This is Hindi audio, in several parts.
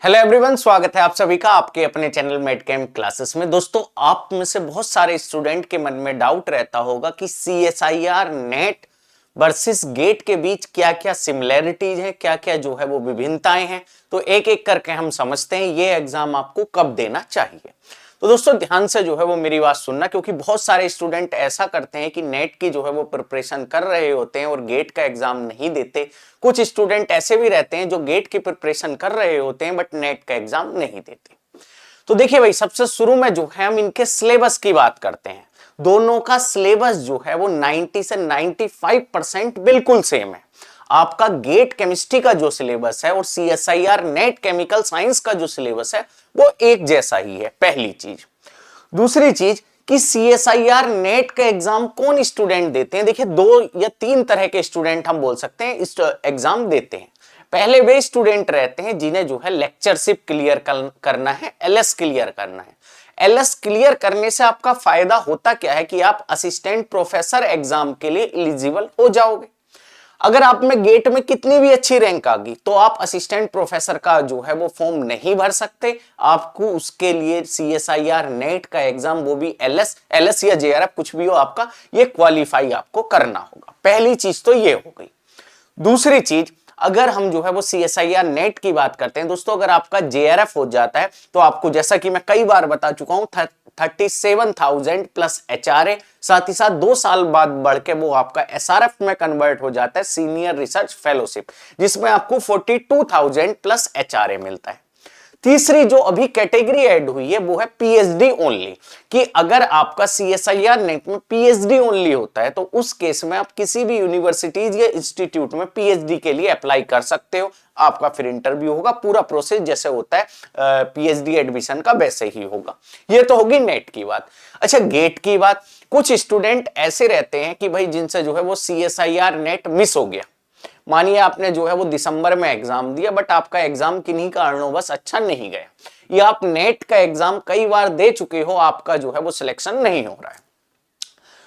हेलो एवरीवन, स्वागत है आप सभी का आपके अपने चैनल मेड कैम क्लासेस में। दोस्तों, आप में से बहुत सारे स्टूडेंट के मन में डाउट रहता होगा कि CSIR नेट वर्सेस गेट के बीच क्या क्या सिमिलैरिटीज है, क्या क्या जो है वो विभिन्नताएं हैं। तो एक एक करके हम समझते हैं ये एग्जाम आपको कब देना चाहिए। तो दोस्तों, ध्यान से जो है वो मेरी बात सुनना, क्योंकि बहुत सारे स्टूडेंट ऐसा करते हैं कि नेट की जो है वो प्रिपरेशन कर रहे होते हैं और गेट का एग्जाम नहीं देते। कुछ स्टूडेंट ऐसे भी रहते हैं जो गेट की प्रिपरेशन कर रहे होते हैं बट नेट का एग्जाम नहीं देते। तो देखिए भाई, सबसे शुरू में जो है हम इनके सिलेबस की बात करते हैं। दोनों का सिलेबस जो है वो 90 से 95% बिल्कुल सेम है। आपका गेट केमिस्ट्री का जो सिलेबस है और CSIR नेट केमिकल साइंस का जो सिलेबस है वो एक जैसा ही है, पहली चीज। दूसरी चीज कि CSIR नेट का एग्जाम कौन स्टूडेंट देते हैं। देखिए, 2 या 3 तरह के स्टूडेंट हम बोल सकते हैं इस एग्जाम देते हैं। पहले वे स्टूडेंट रहते हैं जिन्हें जो है लेक्चरशिप क्लियर करना है, LS क्लियर करना है। LS क्लियर करने से आपका फायदा होता क्या है कि आप असिस्टेंट प्रोफेसर एग्जाम के लिए एलिजिबल हो जाओगे। अगर आप में गेट में कितनी भी अच्छी रैंक आ गई तो आप असिस्टेंट प्रोफेसर का जो है वो फॉर्म नहीं भर सकते। आपको उसके लिए CSIR नेट का एग्जाम, वो भी LS या JRF कुछ भी हो आपका, ये क्वालिफाई आपको करना होगा। पहली चीज तो ये हो गई। दूसरी चीज, अगर हम जो है वो CSIR नेट की बात करते हैं दोस्तों, अगर आपका JRF हो जाता है तो आपको, जैसा कि मैं कई बार बता चुका हूं, 37,000 प्लस HRA, साथ ही साथ 2 साल बाद बढ़ के वो आपका SRF में कन्वर्ट हो जाता है, सीनियर रिसर्च फेलोशिप, जिसमें आपको 42,000 प्लस HRA मिलता है। तीसरी जो अभी कैटेगरी ऐड हुई है वो है PhD ओनली, कि अगर आपका CSIR नेट में PhD ओनली होता है तो उस केस में आप किसी भी यूनिवर्सिटीज या इंस्टीट्यूट में PhD के लिए अप्लाई कर सकते हो। आपका फिर इंटरव्यू होगा, पूरा प्रोसेस जैसे होता है PhD एडमिशन का वैसे ही होगा। ये तो होगी नेट की बात। अच्छा, गेट की बात, कुछ स्टूडेंट ऐसे रहते हैं कि भाई जिनसे जो है वो CSIR नेट मिस हो गया। मानिए आपने जो है वो दिसंबर में एग्जाम दिया बट आपका एग्जाम किन्हीं कारणों बस अच्छा नहीं गया, या आप नेट का एग्जाम कई बार दे चुके हो, आपका जो है वो सिलेक्शन नहीं हो रहा है।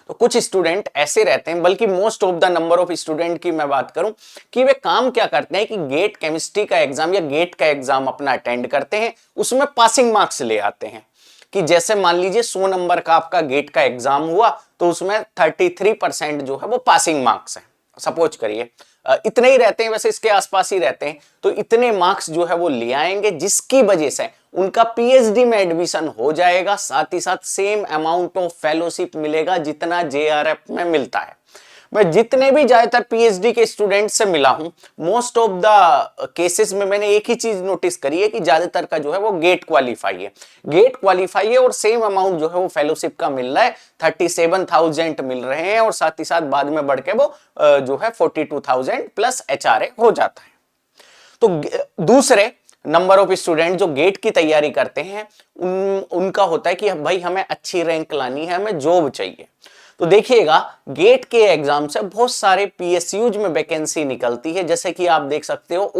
तो कुछ स्टूडेंट ऐसे रहते हैं, बल्कि most of the number of student की मैं बात करूं, कि वे काम क्या करते हैं कि गेट केमिस्ट्री का एग्जाम या गेट का एग्जाम अपना अटेंड करते हैं, उसमें पासिंग मार्क्स ले आते हैं। कि जैसे मान लीजिए 100 नंबर का आपका गेट का एग्जाम हुआ तो उसमें 33% जो है वो पासिंग मार्क्स है, सपोज करिए। इतने ही रहते हैं, वैसे इसके आसपास ही रहते हैं। तो इतने मार्क्स जो है वो ले आएंगे, जिसकी वजह से उनका PhD में एडमिशन हो जाएगा, साथ ही साथ सेम अमाउंट ऑफ फेलोशिप मिलेगा जितना JRF में मिलता है। मैं जितने भी ज्यादातर PhD के स्टूडेंट से मिला हूं, मोस्ट ऑफ द केसेस में मैंने एक ही चीज नोटिस करी है कि ज्यादातर का जो है वो गेट क्वालिफाई है। गेट क्वालिफाई है और सेम अमाउंट जो है वो फेलोशिप का मिल रहा है, 37,000 मिल रहे हैं, और साथ ही साथ बाद में बढ़ के वो जो है 42,000 प्लस HRA हो जाता है। तो दूसरे नंबर ऑफ स्टूडेंट जो गेट की तैयारी करते हैं उनका होता है कि भाई हमें अच्छी रैंक लानी है, हमें जॉब चाहिए। तो देखिएगा, गेट के एग्जाम से बहुत सारे PSUs में वैकेंसी निकलती है, जैसे कि आप देख सकते हो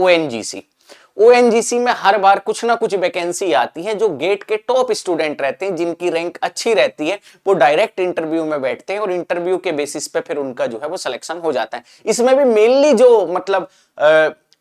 ONGC में हर बार कुछ ना कुछ वैकेंसी आती है। जो गेट के टॉप स्टूडेंट रहते हैं, जिनकी रैंक अच्छी रहती है, वो डायरेक्ट इंटरव्यू में बैठते हैं और इंटरव्यू के बेसिस पे फिर उनका जो है वो सिलेक्शन हो जाता है। इसमें भी मेनली जो मतलब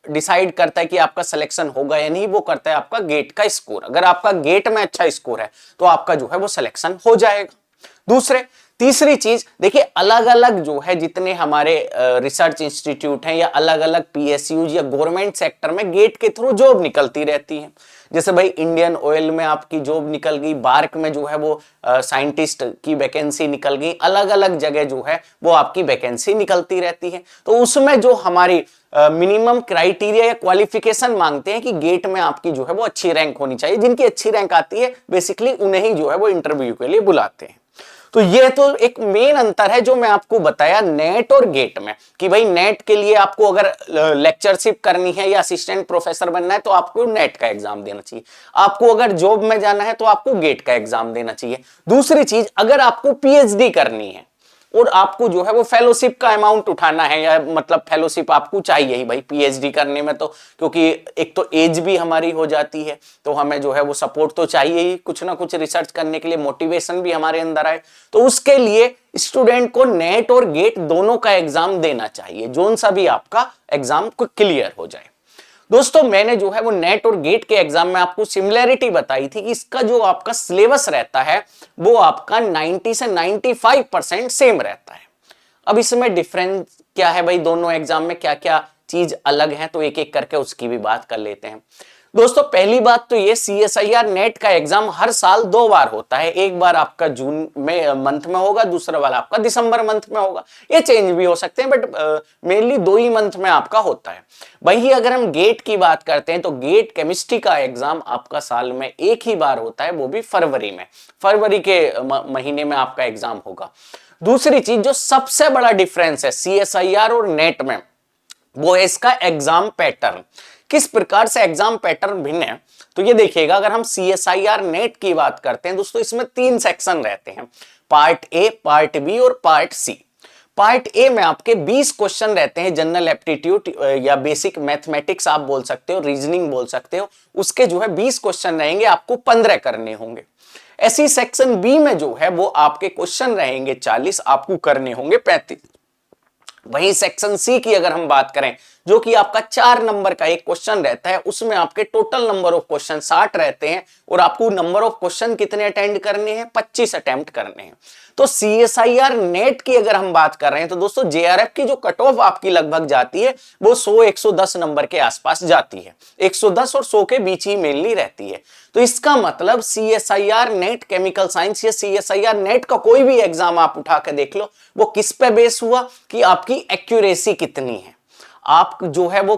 डिसाइड करता है कि आपका सिलेक्शन होगा या नहीं, वो करता है आपका गेट का स्कोर। अगर आपका गेट में अच्छा स्कोर है तो आपका जो है वो सिलेक्शन हो जाएगा। तीसरी चीज देखिए, अलग अलग जो है जितने हमारे रिसर्च इंस्टीट्यूट हैं या अलग अलग PSUs या गवर्नमेंट सेक्टर में गेट के थ्रू जॉब निकलती रहती है। जैसे भाई इंडियन ऑयल में आपकी जॉब निकल गई, बार्क में जो है वो साइंटिस्ट की वैकेंसी निकल गई, अलग अलग जगह जो है वो आपकी वैकेंसी निकलती रहती है। तो उसमें जो हमारी मिनिमम क्राइटेरिया या क्वालिफिकेशन मांगते हैं कि गेट में आपकी जो है वो अच्छी रैंक होनी चाहिए। जिनकी अच्छी रैंक आती है बेसिकली उन्हें ही जो है वो इंटरव्यू के लिए बुलाते हैं। तो ये तो एक मेन अंतर है जो मैं आपको बताया नेट और गेट में, कि भाई नेट के लिए आपको अगर लेक्चरशिप करनी है या असिस्टेंट प्रोफेसर बनना है तो आपको नेट का एग्जाम देना चाहिए। आपको अगर जॉब में जाना है तो आपको गेट का एग्जाम देना चाहिए। दूसरी चीज, अगर आपको PhD करनी है और आपको जो है वो फेलोशिप का अमाउंट उठाना है, या मतलब फेलोशिप आपको चाहिए ही भाई PhD करने में, तो क्योंकि एक तो एज भी हमारी हो जाती है तो हमें जो है वो सपोर्ट तो चाहिए ही, कुछ ना कुछ रिसर्च करने के लिए मोटिवेशन भी हमारे अंदर आए। तो उसके लिए स्टूडेंट को नेट और गेट दोनों का एग्जाम देना चाहिए, जोन सा भी आपका एग्जाम को क्लियर हो जाए। दोस्तों मैंने जो है वो नेट और गेट के एग्जाम में आपको सिमिलैरिटी बताई थी कि इसका जो आपका सिलेबस रहता है वो आपका 90 से 95% सेम रहता है। अब इसमें डिफरेंस क्या है भाई, दोनों एग्जाम में क्या क्या चीज अलग है, तो एक एक करके उसकी भी बात कर लेते हैं। दोस्तों पहली बात तो ये CSIR नेट का एग्जाम हर साल 2 बार होता है, एक बार आपका जून में मंथ में होगा, दूसरा वाला आपका दिसंबर मंथ में होगा। ये चेंज भी हो सकते हैं बट मेनली 2 ही मंथ में आपका होता है। वही अगर हम गेट की बात करते हैं तो गेट केमिस्ट्री का एग्जाम आपका साल में एक ही बार होता है, वो भी फरवरी में, फरवरी के महीने में आपका एग्जाम होगा। दूसरी चीज जो सबसे बड़ा डिफरेंस है CSIR और नेट में, वो है इसका एग्जाम पैटर्न। किस प्रकार से एग्जाम पैटर्न भिन्न है, तो ये देखिएगा, अगर हम CSIR नेट की बात करते हैं दोस्तों, इसमें 3 सेक्शन रहते हैं, पार्ट ए, पार्ट बी और पार्ट सी। पार्ट ए में आपके 20 क्वेश्चन रहते हैं, जनरल एप्टीट्यूड या बेसिक मैथमेटिक्स आप बोल सकते हो, रीजनिंग बोल सकते हो, उसके जो है 20 क्वेश्चन रहेंगे, आपको 15 करने होंगे। ऐसी सेक्शन बी में जो है वो आपके क्वेश्चन रहेंगे 40, आपको करने होंगे 35। वहीं सेक्शन सी की अगर हम बात करें, जो कि आपका 4 नंबर का एक क्वेश्चन रहता है, उसमें आपके टोटल नंबर ऑफ क्वेश्चन 60 रहते हैं और आपको नंबर ऑफ क्वेश्चन कितने अटेंड करने हैं, 25 अटेम्प्ट करने हैं। तो CSIR नेट की अगर हम बात कर रहे हैं तो दोस्तों JRF की जो कट ऑफ आपकी लगभग जाती है वो 100-110 नंबर के आसपास जाती है, 110 और 100 के बीच ही मेनली रहती है। तो इसका मतलब CSIR नेट केमिकल साइंस या CSIR नेट का कोई भी एग्जाम आप उठा के देख लो, वो किस पे बेस हुआ कि आपकी एक्यूरेसी कितनी है। आप जो है वो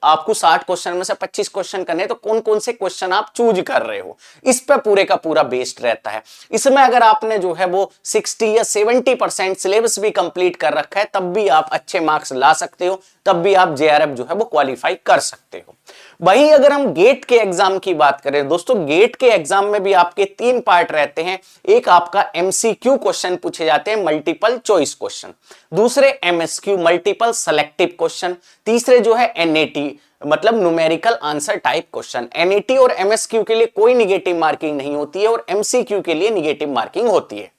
आपको 60 क्वेश्चन में से 25 क्वेश्चन करने, तो कौन कौन से क्वेश्चन आप चूज कर रहे हो, इस पे पूरे का पूरा बेस्ड रहता है। इसमें अगर आपने जो है वो 60 या 70% सिलेबस भी कंप्लीट कर रखा है, तब भी आप अच्छे मार्क्स ला सकते हो, तब भी आप JRF जो है वो क्वालिफाई कर सकते हो। वहीं अगर हम गेट के एग्जाम की बात करें दोस्तों, गेट के एग्जाम में भी आपके 3 पार्ट रहते हैं। एक आपका MCQ क्वेश्चन पूछे जाते हैं, मल्टीपल चॉइस क्वेश्चन, दूसरे MSQ मल्टीपल सेलेक्टिव क्वेश्चन, तीसरे जो है NAT मतलब numerical answer type question. NAT और MSQ के लिए कोई निगेटिव मार्किंग नहीं होती है और MCQ के लिए निगेटिव मार्किंग होती है।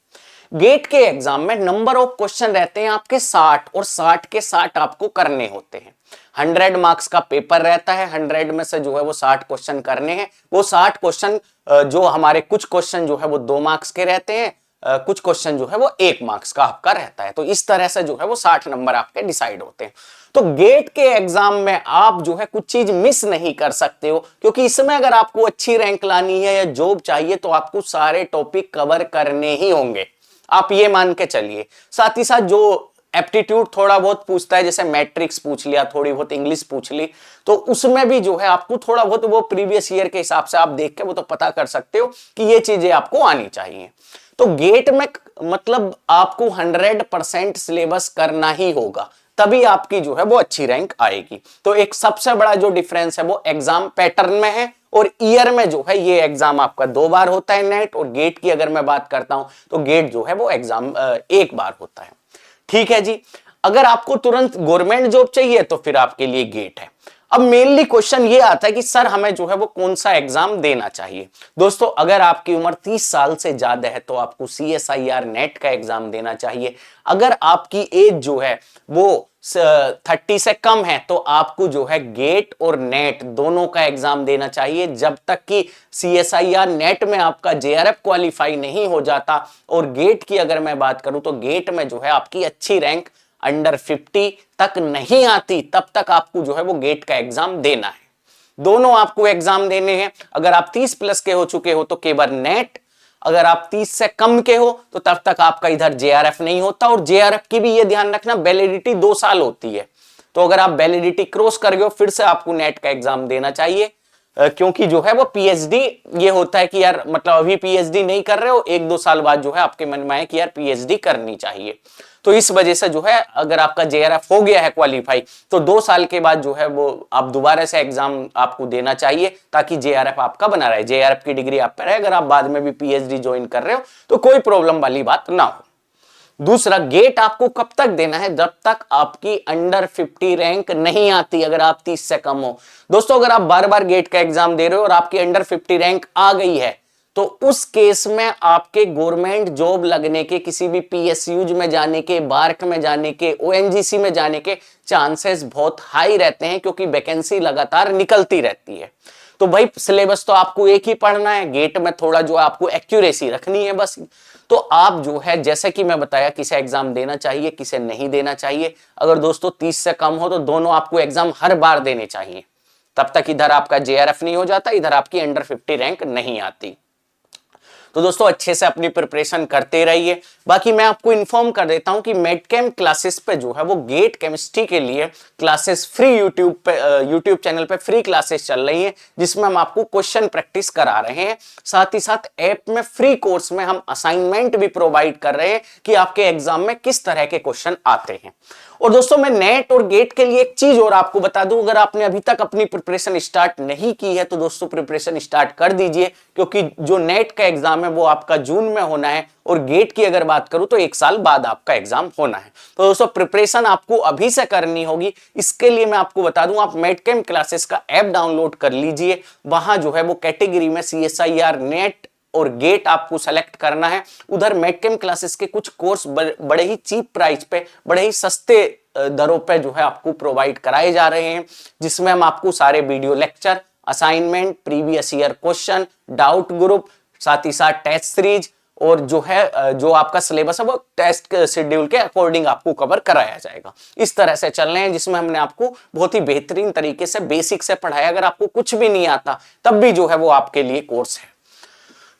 गेट के एग्जाम में नंबर ऑफ क्वेश्चन रहते हैं आपके 60 और 60 के 60 आपको करने होते हैं। 100 मार्क्स का पेपर रहता है, 100 में से जो है वो 60 क्वेश्चन करने हैं। वो 60 क्वेश्चन जो हमारे कुछ क्वेश्चन जो है वो 2 मार्क्स के रहते हैं, कुछ क्वेश्चन जो है वो 1 मार्क्स का आपका रहता है। तो इस तरह से जो है वो 60 नंबर आपके डिसाइड होते हैं। तो गेट के एग्जाम में आप जो है कुछ चीज मिस नहीं कर सकते हो, क्योंकि इसमें अगर आपको अच्छी रैंक लानी है या जॉब चाहिए तो आपको सारे टॉपिक कवर करने ही होंगे, आप ये मान के चलिए। साथ ही साथ जो एप्टीट्यूड थोड़ा बहुत पूछता है, जैसे मैट्रिक्स पूछ लिया, थोड़ी बहुत इंग्लिश पूछ ली, तो उसमें भी जो है आपको थोड़ा बहुत वो प्रीवियस ईयर के हिसाब से आप देख के वो तो पता कर सकते हो कि ये चीजें आपको आनी चाहिए। तो गेट में मतलब आपको 100% सिलेबस करना ही होगा, तभी आपकी जो है वो अच्छी रैंक आएगी। तो एक सबसे बड़ा जो डिफरेंस है वो एग्जाम पैटर्न में है, और ईयर में जो है ये एग्जाम आपका 2 बार होता है नेट, और गेट की अगर मैं बात करता हूं तो गेट जो है वो एग्जाम 1 बार होता है। ठीक है जी। अगर आपको तुरंत गवर्नमेंट जॉब चाहिए तो फिर आपके लिए गेट है। अब मेनली क्वेश्चन ये आता है कि सर हमें जो है वो कौन सा एग्जाम देना चाहिए। दोस्तों अगर आपकी उम्र 30 साल से ज्यादा है तो आपको CSIR नेट का एग्जाम देना चाहिए। अगर आपकी एज जो है वो 30 से कम है तो आपको जो है गेट और नेट दोनों का एग्जाम देना चाहिए, जब तक कि CSIR नेट में आपका JRF क्वालिफाई नहीं हो जाता। और गेट की अगर मैं बात करूं तो गेट में जो है आपकी अच्छी रैंक अंडर 50 तक नहीं आती, तब तक आपको जो है वो गेट का एग्जाम देना है। दोनों आपको एग्जाम देने हैं। अगर आप 30 प्लस के हो चुके हो तो केवल नेट, अगर आप 30 से कम के हो तो तब तक आपका इधर JRF नहीं होता। और JRF की भी ये ध्यान रखना, वैलिडिटी 2 साल होती है, तो अगर आप वैलिडिटी क्रॉस कर गए हो फिर से आपको नेट का एग्जाम देना चाहिए, क्योंकि जो है वो PhD ये होता है कि यार मतलब अभी PhD नहीं कर रहे हो, 1-2 साल बाद जो है आपके मन में आए कि यार PhD करनी चाहिए। तो इस वजह से जो है अगर आपका JRF हो गया है क्वालिफाई तो 2 साल के बाद जो है वो आप दोबारा से एग्जाम आपको देना चाहिए, ताकि JRF आपका बना रहे, JRF की डिग्री आप पर है। अगर आप बाद में भी PhD ज्वाइन कर रहे हो तो कोई प्रॉब्लम वाली बात ना हो। दूसरा, गेट आपको कब तक देना है, जब तक आपकी अंडर 50 रैंक नहीं आती, अगर आप 30 से कम हो। दोस्तों अगर आप बार बार गेट का एग्जाम दे रहे हो और आपकी अंडर 50 रैंक आ गई है तो उस केस में आपके गवर्नमेंट जॉब लगने के, किसी भी पीएसयूज में जाने के, बार्क में जाने के, ओएनजीसी में जाने के चांसेस बहुत हाई रहते हैं, क्योंकि वैकेंसी लगातार निकलती रहती है। तो भाई सिलेबस तो आपको एक ही पढ़ना है, गेट में थोड़ा जो आपको एक्यूरेसी रखनी है बस। तो आप जो है, जैसे कि मैं बताया, किसे एग्जाम देना चाहिए, किसे नहीं देना चाहिए। अगर दोस्तों 30 से कम हो तो दोनों आपको एग्जाम हर बार देने चाहिए, तब तक इधर आपका जेआरएफ नहीं हो जाता, इधर आपकी अंडर 50 रैंक नहीं आती। तो दोस्तों अच्छे से अपनी प्रिपरेशन करते रहिए। बाकी मैं आपको इन्फॉर्म कर देता हूं कि मेडकेम क्लासेस पे जो है वो गेट केमिस्ट्री के लिए क्लासेस फ्री यूट्यूब चैनल पे फ्री क्लासेस चल रही हैं, जिसमें हम आपको क्वेश्चन प्रैक्टिस करा रहे हैं। साथ ही साथ ऐप में फ्री कोर्स में हम असाइनमेंट भी प्रोवाइड कर रहे हैं कि आपके एग्जाम में किस तरह के क्वेश्चन आते हैं। और दोस्तों मैं नेट और गेट के लिए एक चीज और आपको बता दूं, अगर आपने अभी तक अपनी प्रिपरेशन स्टार्ट नहीं की है तो दोस्तों प्रिपरेशन स्टार्ट कर दीजिए, क्योंकि जो नेट का एग्जाम है वो आपका जून में होना है, और गेट की अगर बात करूं तो 1 साल बाद आपका एग्जाम होना है। तो दोस्तों प्रिपरेशन आपको अभी से करनी होगी। इसके लिए मैं आपको बता दूं, आप मेडकेम क्लासेस का ऐप डाउनलोड कर लीजिए। वहां जो है वो कैटेगरी में CSIR नेट और गेट आपको सेलेक्ट करना है। उधर मेडकेम क्लासेस के कुछ कोर्स बड़े ही चीप प्राइस पे, बड़े ही सस्ते दरों पे जो है आपको प्रोवाइड कराए जा रहे हैं, जिसमें हम आपको सारे video lecture, assignment, previous year question, doubt group, साथ ही साथ टेस्ट सीरीज, और जो है जो आपका सिलेबस है वो टेस्ट शेड्यूल के अकॉर्डिंग आपको कवर कराया जाएगा। इस तरह से चल रहे हैं, जिसमें हमने आपको बहुत ही बेहतरीन तरीके से बेसिक से पढ़ाया। अगर आपको कुछ भी नहीं आता तब भी जो है वो आपके लिए कोर्स है।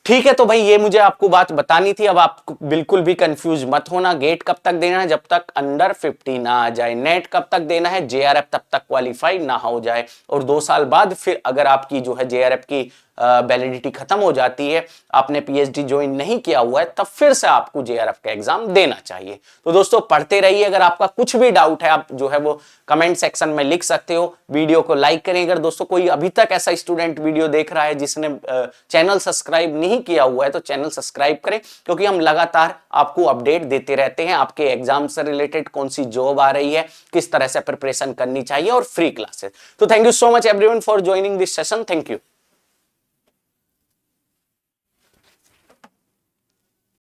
ठीक है, तो भाई ये मुझे आपको बात बतानी थी। अब आप बिल्कुल भी कंफ्यूज मत होना। गेट कब तक देना है? जब तक अंडर 50 ना आ जाए। नेट कब तक देना है? जेआरएफ तब तक क्वालिफाई ना हो जाए। और 2 साल बाद फिर अगर आपकी जो है जेआरएफ की वैलिडिटी खत्म हो जाती है, आपने पीएचडी ज्वाइन नहीं किया हुआ है, तब फिर से आपको जेआरएफ का एग्जाम देना चाहिए। तो दोस्तों पढ़ते रहिए। अगर आपका कुछ भी डाउट है, आप जो है वो कमेंट सेक्शन में लिख सकते हो। वीडियो को लाइक करें। अगर दोस्तों कोई अभी तक ऐसा स्टूडेंट वीडियो देख रहा है जिसने चैनल सब्सक्राइब नहीं किया हुआ है, तो चैनल सब्सक्राइब करें, क्योंकि हम लगातार आपको अपडेट देते रहते हैं। आपके एग्जाम से रिलेटेड कौन सी जॉब आ रही है, किस तरह से प्रिपरेशन करनी चाहिए, और फ्री क्लासेस। तो thank you so much everyone for joining this session. Thank you.